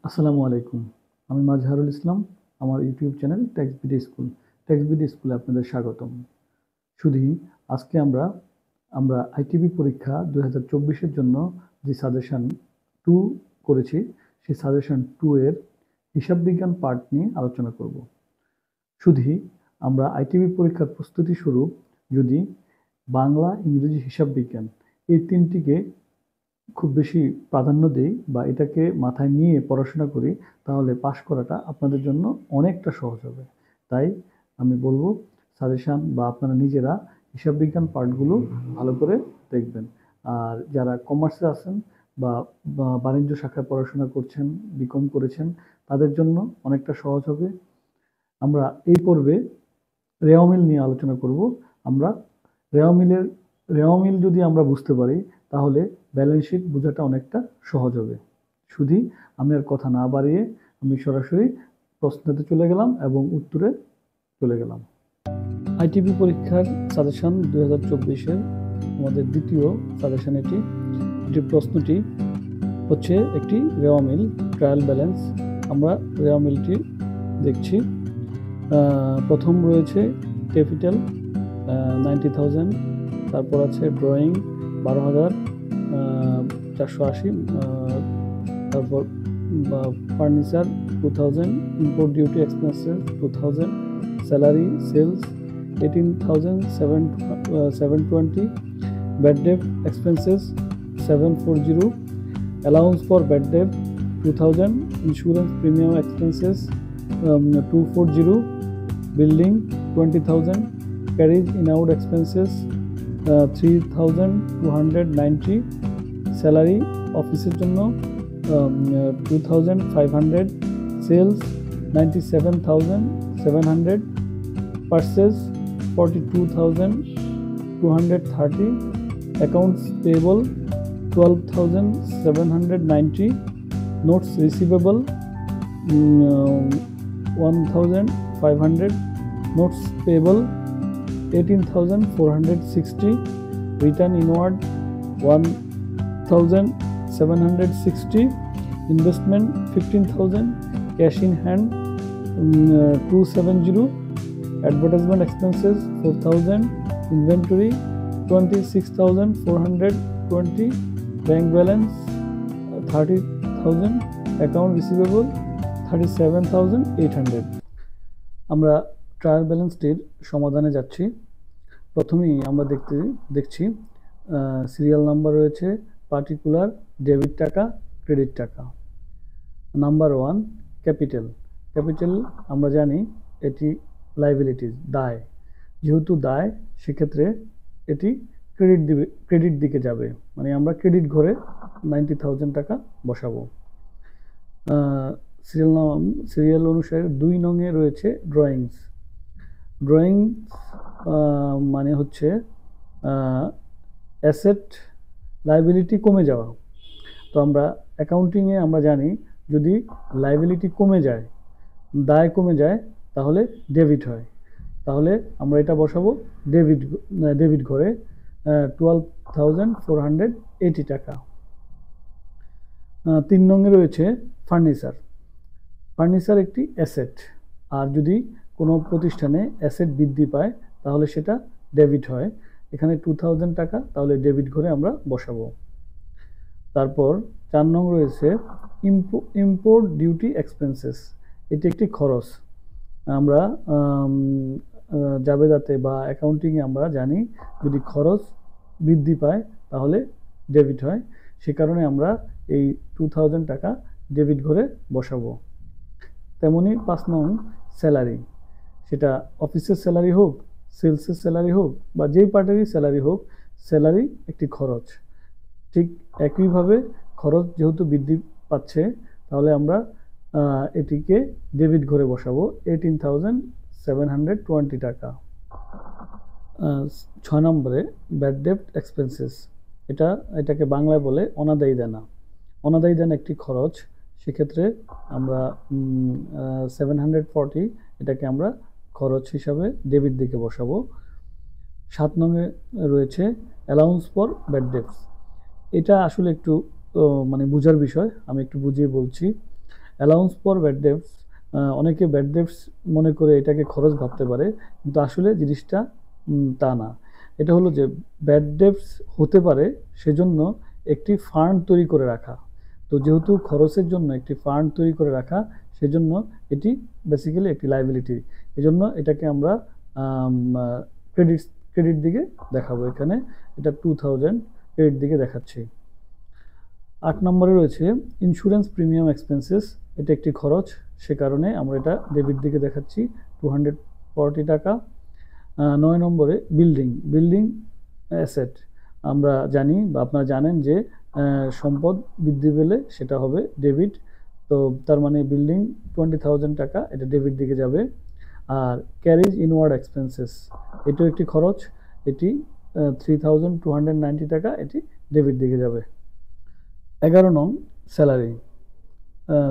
আসসালামু আলাইকুম। আমি মাজহারুল ইসলাম। আমার YouTube channel text school. Text স্কুলে আপনাদের স্বাগতম। শুধুই আজকে আমরা আইটিবি পরীক্ষা 2024 এর জন্য যে সাজেশন 2 করেছি, সেই সাজেশন 2 এর হিসাব বিজ্ঞান পার্ট নিয়ে আলোচনা করব। শুধুই আমরা আইটিবি পরীক্ষার প্রস্তুতি স্বরূপ যদি বাংলা, ইংরেজি, হিসাব বিজ্ঞান এই তিনটিকে খুব বেশি প্রাধান্য দেই বা এটাকে মাথায় নিয়ে পড়াশোনা করি, তাহলে পাশ করাটা আপনাদের জন্য অনেকটা সহজ হবে। তাই আমি বলবো সাজেশন বা আপনারা নিজেরা হিসাব বিজ্ঞান পার্টগুলো ভালো করে দেখবেন। আর যারা কমার্সে আছেন বা বাণিজ্য শাখায় পড়াশোনা করছেন, বিকম করেছেন, তাদের জন্য অনেকটা সহজ হবে। আমরা এই পর্বে রেওয়া মিল নিয়ে আলোচনা করব। আমরা রেওয়া মিল যদি আমরা বুঝতে পারি, তাহলে ব্যালেন্স শিট বোঝাটা অনেকটা সহজ হবে। শুধুই আমি আর কথা না বাড়িয়ে আমি সরাসরি প্রশ্নতে চলে গেলাম এবং উত্তরে চলে গেলাম। আইটিবি পরীক্ষার সাজেশন 2024-এর আমাদের দ্বিতীয় সাজেশন এটি প্রশ্নটি হচ্ছে একটি রেওয়া মিল ট্রায়াল ব্যালেন্স। আমরা রেওয়া মিলটি দেখছি। প্রথম রয়েছে ক্যাপিটাল 90,000, তারপর আছে ড্রয়িং 12,480, তারপর furniture 2,000, import duty expenses 2,000, salary sales 18,720, bad debt expenses 740, allowance for bad debt 2,000, insurance premium expenses 240, building 20,000, carriage in out expenses 3,290, salary অফিসের জন্য 2,500, sales 97,700, purchase 42,230, accounts payable 12,790, notes receivable 1,500, notes payable 18,460, return inward 1,760, investment 15,000, cash in hand 270, advertisement expenses 4,000, inventory 26,420, bank balance 30,000, account receivable 37,800। আমরা trial ব্যালেন্সটির সমাধানে যাচ্ছি। প্রথমেই আমরা দেখছি serial number রয়েছে particular, debit টাকা, ক্রেডিট টাকা। Number 1 capital. আমরা জানি এটি লাইবিলিটিজ, দায়। যেহেতু দায়, সেক্ষেত্রে এটি ক্রেডিট দিকে যাবে, মানে আমরা ক্রেডিট ঘরে 90,000 টাকা বসাবো। সিরিয়াল অনুসারে 2 নংয়ে রয়েছে ড্রয়িংস। মানে হচ্ছে অ্যাসেট লাইবিলিটি কমে যাওয়া। তো আমরা অ্যাকাউন্টিংয়ে আমরা জানি যদি লাইবিলিটি কমে যায়, দায় কমে যায়, তাহলে ডেবিট হয়। তাহলে আমরা এটা বসাবো ডেবিট ঘরে 12,480 টাকা। 3 নংয়ে রয়েছে ফার্নিচার একটি অ্যাসেট। আর যদি কোনো প্রতিষ্ঠানে অ্যাসেট বৃদ্ধি পায়, তাহলে সেটা ডেবিট হয়। এখানে 2,000 টাকা, তাহলে ডেবিট ঘরে আমরা বসাবো। তারপর 4 নং রয়েছে ইম্পোর্ট ডিউটি এক্সপেন্সেস। এটি একটি খরচ। আমরা জাবেদাতে বা অ্যাকাউন্টিংয়ে আমরা জানি যদি খরচ বৃদ্ধি পায়, তাহলে ডেবিট হয়। সে কারণে আমরা এই 2,000 টাকা ডেবিট ঘরে বসাবো। তেমনি 5 নং স্যালারি। সেটা অফিসের স্যালারি হোক, সেলসের স্যালারি হোক, বা যেই পার্টেরই স্যালারি হোক, স্যালারি একটি খরচ। ঠিক একইভাবে খরচ যেহেতু বৃদ্ধি পাচ্ছে, তাহলে আমরা এটিকে ডেবিট ঘরে বসাবো 18,720 টাকা। 6 নম্বরে ব্যাড ডেট এক্সপেন্সেস। এটাকে বাংলায় বলে অনাদায়ী দেনা। অনাদায়ী দেনা একটি খরচ। সেক্ষেত্রে আমরা 740, এটাকে আমরা খরচ হিসাবে ডেবিট দিকে বসাবো। 7 নংয়ে রয়েছে অ্যালাউন্স ফর ব্যাড ডেটস। এটা আসলে একটু মানে বোঝার বিষয়, আমি একটু বুঝিয়ে বলছি। অ্যালাউন্স ফর ব্যাড ডেটস, অনেকে ব্যাড ডেটস মনে করে এটাকে খরচ ভাবতে পারে, কিন্তু আসলে জিনিসটা তা না। এটা হলো যে ব্যাড ডেটস হতে পারে, সেজন্য একটি ফান্ড তৈরি করে রাখা। তো যেহেতু খরচের জন্য একটি ফান্ড তৈরি করে রাখা, সেজন্য এটি বেসিক্যালি একটি লাইবিলিটি। এজন্য এটাকে আমরা ক্রেডিট ক্রেডিট দিকে দেখাবো। এখানে এটা 2000 ক্রেডিট দিকে দেখাচ্ছি। 8 নম্বরে রয়েছে ইন্স্যুরেন্স প্রিমিয়াম এক্সপেন্সেস, এটা একটি খরচ, সে কারণে আমরা এটা ডেবিট দিকে দেখাচ্ছি 240 টাকা। 9 নম্বরে বিল্ডিং অ্যাসেট, আমরা জানি বা আপনারা জানেন যে সম্পদ বৃদ্ধি পেলে সেটা হবে ডেবিট। তো তার মানে বিল্ডিং 20,000 টাকা, এটা ডেবিট দিকে যাবে। আর ক্যারিজ ইনওয়ার্ড এক্সপেন্সেস, এটাও একটি খরচ, এটি 3,290 টাকা, এটি ডেবিট দিকে যাবে। 11 নং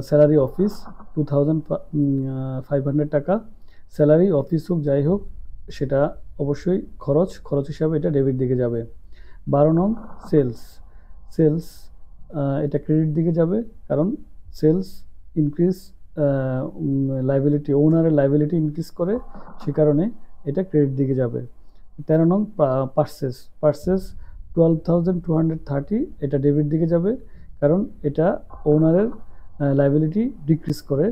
স্যালারি অফিস 2,500 টাকা। স্যালারি অফিস হোক যাই হোক, সেটা অবশ্যই খরচ হিসাবে এটা ডেবিট দিকে যাবে। 12 নং সেলস, এটা ক্রেডিট দিকে যাবে, কারণ সেলস ইনক্রিজ লাইবিলিটি, ওনারের লাইবিলিটি ইনক্রিজ করে, সে কারণে এটা ক্রেডিট দিকে যাবে। 13 নং পার্সেস 12,230, এটা ডেবিট দিকে যাবে, কারণ এটা ওনারের লাইবিলিটি ডিক্রিজ করে,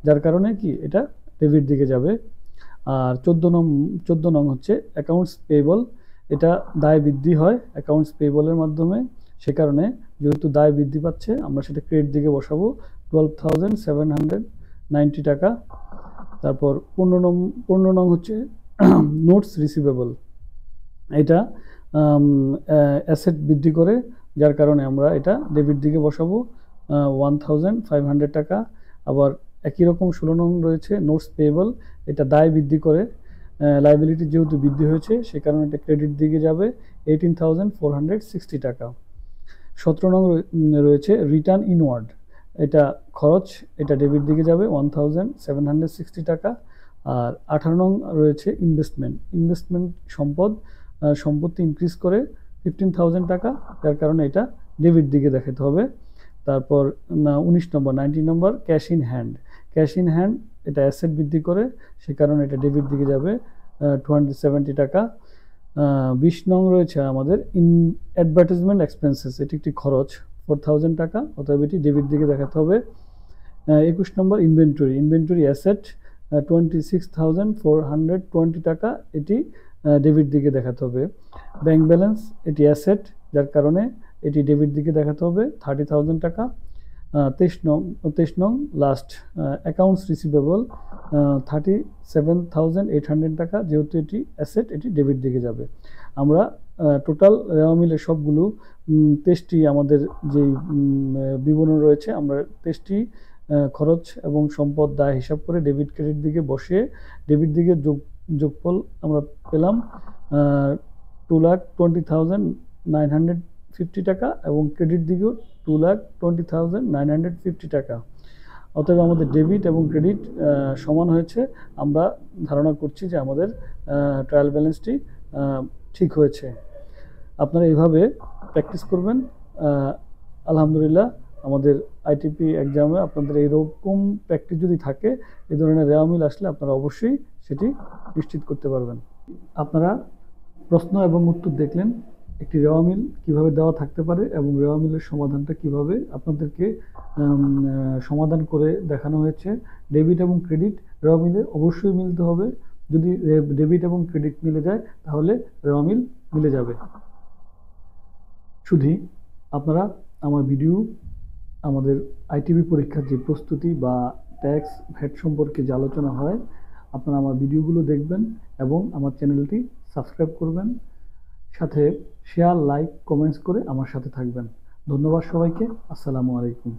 যার কারণে কি এটা ডেবিট দিকে যাবে। আর 14 নং হচ্ছে অ্যাকাউন্টস পেয়েবল, এটা দায় বৃদ্ধি হয় অ্যাকাউন্টস পেয়েবলের মাধ্যমে, সে কারণে যেহেতু দায় বৃদ্ধি পাচ্ছে আমরা সেটা ক্রেডিট দিকে বসাবো 12,790 টাকা। তারপর 15 নং হচ্ছে নোটস রিসিভেবল, এটা অ্যাসেট বৃদ্ধি করে, যার কারণে আমরা এটা ডেবিট দিকে বসাবো 1,500 টাকা। আবার একই রকম 16 নং রয়েছে নোটস পেয়েবল, এটা দায় বৃদ্ধি করে, লাইবিলিটি যেহেতু বৃদ্ধি হয়েছে সে কারণে এটা ক্রেডিট দিকে যাবে 18,460 টাকা। 17 নং রয়েছে রিটার্ন ইনওয়ার্ড, এটা খরচ, এটা ডেবিট দিকে যাবে 1,760 টাকা। আর 18 নং রয়েছে ইনভেস্টমেন্ট সম্পত্তি ইনক্রিজ করে 15,000 টাকা, যার কারণে এটা ডেবিট দিকে দেখাতে হবে। তারপর 19 নম্বর ক্যাশ ইন হ্যান্ড, এটা অ্যাসেট বৃদ্ধি করে, সে কারণে এটা ডেবিট দিকে যাবে 270 টাকা। 20 নং রয়েছে আমাদের অ্যাডভার্টাইজমেন্ট এক্সপেন্সেস, এটি একটি খরচ 4,000 টাকা, অতএব এটি ডেবিট দিকে দেখাতে হবে। 21 নম্বর ইনভেন্টরি অ্যাসেট 26,420 টাকা, এটি ডেবিট দিকে দেখাতে হবে। ব্যাংক ব্যালেন্স, এটি অ্যাসেট, যার কারণে এটি ডেবিট দিকে দেখাতে হবে 30,000 টাকা। 23 নং লাস্ট অ্যাকাউন্টস রিসিভেবল 37,800 টাকা, যেহেতু এটি অ্যাসেট, এটি ডেবিট দিকে যাবে। আমরা টোটাল রেওয়া মিলে সবগুলো 23টি আমাদের যে বিবরণ রয়েছে, আমরা 23টি খরচ এবং সম্পদ দায় হিসাব করে ডেবিট ক্রেডিট দিকে বসিয়ে ডেবিট দিকে যোগফল আমরা পেলাম 2,20,950 টাকা, এবং ক্রেডিট দিকেও 2,20,950 টাকা। অতএব আমাদের ডেবিট এবং ক্রেডিট সমান হয়েছে, আমরা ধারণা করছি যে আমাদের ট্রায়াল ব্যালেন্সটি ঠিক হয়েছে। আপনারা এইভাবে প্র্যাকটিস করবেন, আলহামদুলিল্লাহ আমাদের আইটিপি এক্সামে আপনাদের এইরকম প্র্যাকটিস যদি থাকে, এই ধরনের রেওয়া মিল আসলে আপনারা অবশ্যই সেটি নিশ্চিত করতে পারবেন। আপনারা প্রশ্ন এবং উত্তর দেখলেন, একটি রেওয়া মিল কীভাবে দেওয়া থাকতে পারে এবং রেওয়া মিলের সমাধানটা কিভাবে আপনাদেরকে সমাধান করে দেখানো হয়েছে। ডেবিট এবং ক্রেডিট রেওয়া মিলে অবশ্যই মিলতে হবে, যদি ডেবিট এবং ক্রেডিট মিলে যায় তাহলে রেওয়া মিল মিলে যাবে। শুধু আপনারা আমার ভিডিও, আমাদের আইটিবি পরীক্ষার যে প্রস্তুতি বা ট্যাক্স ভ্যাট সম্পর্কে যে আলোচনা হয়, আপনারা আমার ভিডিওগুলো দেখবেন এবং আমার চ্যানেলটি সাবস্ক্রাইব করবেন, সাথে শেয়ার, লাইক, কমেন্টস করে আমার সাথে থাকবেন। ধন্যবাদ সবাইকে। আসসালামু আলাইকুম।